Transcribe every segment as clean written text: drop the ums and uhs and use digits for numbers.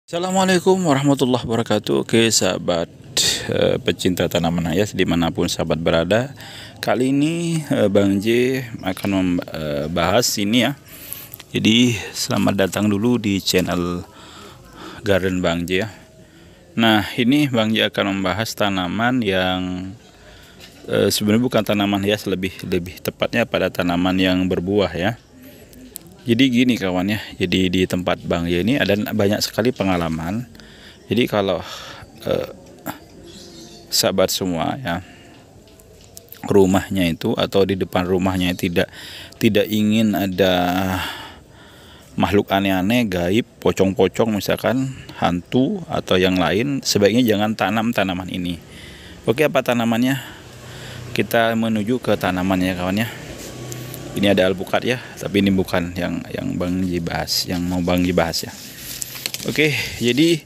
Assalamualaikum warahmatullahi wabarakatuh. Oke sahabat pecinta tanaman hias dimanapun sahabat berada, kali ini Bang J akan membahas ini ya. Jadi selamat datang dulu di channel Garden Bang J ya. Nah ini Bang J akan membahas tanaman yang sebenarnya bukan tanaman hias, lebih tepatnya pada tanaman yang berbuah ya. Jadi gini kawan ya, jadi di tempat Bang J ini ada banyak sekali pengalaman. Jadi kalau sahabat semua ya, rumahnya itu atau di depan rumahnya tidak ingin ada makhluk aneh-aneh, gaib, pocong-pocong misalkan, hantu atau yang lain, sebaiknya jangan tanam tanaman ini. Oke, apa tanamannya? Kita menuju ke tanamannya kawan ya. Ini ada alpukat ya, tapi ini bukan yang Bang J bahas, yang mau Bang J bahas ya. Oke, jadi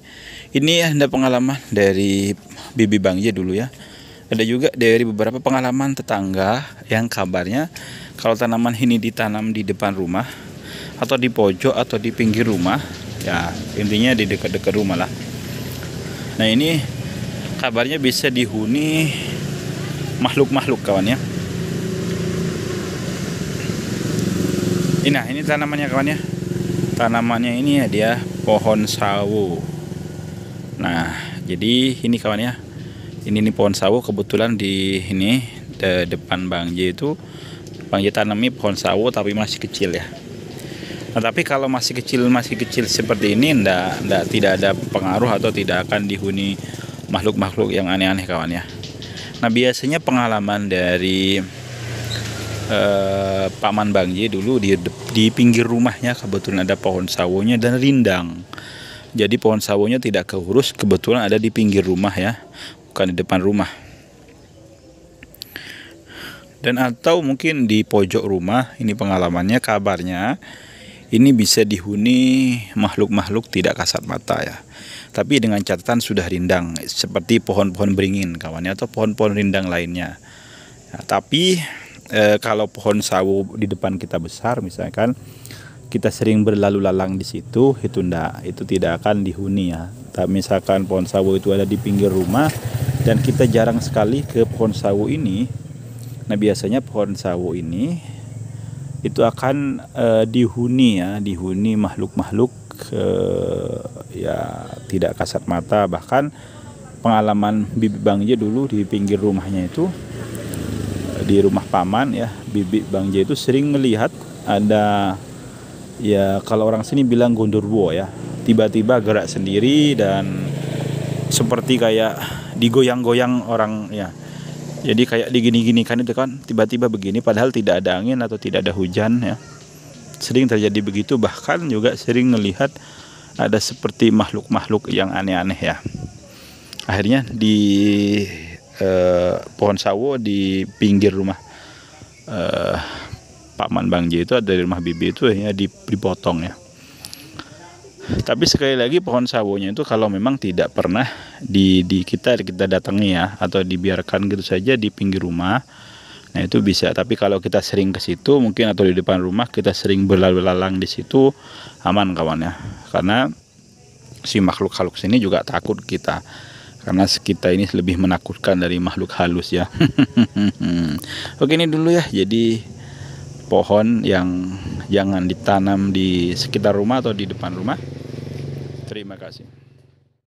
ini ada pengalaman dari bibi Bang J dulu ya. Ada juga dari beberapa pengalaman tetangga yang kabarnya kalau tanaman ini ditanam di depan rumah atau di pojok atau di pinggir rumah, ya intinya di dekat-dekat rumah lah. Nah ini kabarnya bisa dihuni makhluk-makhluk kawan ya. Nah ini tanamannya kawan ya. Tanamannya ini ya dia pohon sawo. Nah jadi ini kawan ya. Ini pohon sawo, kebetulan di ini depan Bang J itu Bang J tanami pohon sawo tapi masih kecil ya. Nah tapi kalau masih kecil seperti ini tidak ada pengaruh atau tidak akan dihuni makhluk-makhluk yang aneh-aneh kawan ya. Nah biasanya pengalaman dari paman Bang J dulu di pinggir rumahnya kebetulan ada pohon sawonya dan rindang. Jadi pohon sawonya tidak keurus, kebetulan ada di pinggir rumah ya, bukan di depan rumah. Dan atau mungkin di pojok rumah, ini pengalamannya kabarnya ini bisa dihuni makhluk-makhluk tidak kasat mata ya. Tapi dengan catatan sudah rindang, seperti pohon-pohon beringin kawannya atau pohon-pohon rindang lainnya. Nah, tapi kalau pohon sawo di depan kita besar, misalkan kita sering berlalu lalang di situ, itu tidak akan dihuni ya. Tapi misalkan pohon sawo itu ada di pinggir rumah dan kita jarang sekali ke pohon sawo ini, nah biasanya pohon sawo ini itu akan dihuni makhluk-makhluk ya tidak kasat mata. Bahkan pengalaman bibi Bang J dulu di pinggir rumahnya itu, di rumah paman ya, bibi Bang J itu sering melihat ada ya, kalau orang sini bilang gondorwo ya, tiba-tiba gerak sendiri dan seperti kayak digoyang-goyang orang ya. Jadi kayak digini-gini kan itu kan, tiba-tiba begini padahal tidak ada angin atau tidak ada hujan ya. Sering terjadi begitu, bahkan juga sering melihat ada seperti makhluk-makhluk yang aneh-aneh ya. Akhirnya di pohon sawo di pinggir rumah paman Bang J itu, dari rumah bibi itu ya dipotong ya. Tapi sekali lagi pohon sawonya itu kalau memang tidak pernah kita datangi ya, atau dibiarkan gitu saja di pinggir rumah, nah itu bisa. Tapi kalau kita sering ke situ mungkin, atau di depan rumah kita sering berlalu lalang di situ, aman kawan ya. Karena si makhluk halus ini juga takut kita, karena kita ini lebih menakutkan dari makhluk halus ya. Oke, ini dulu ya. Jadi pohon yang jangan ditanam di sekitar rumah atau di depan rumah. Terima kasih.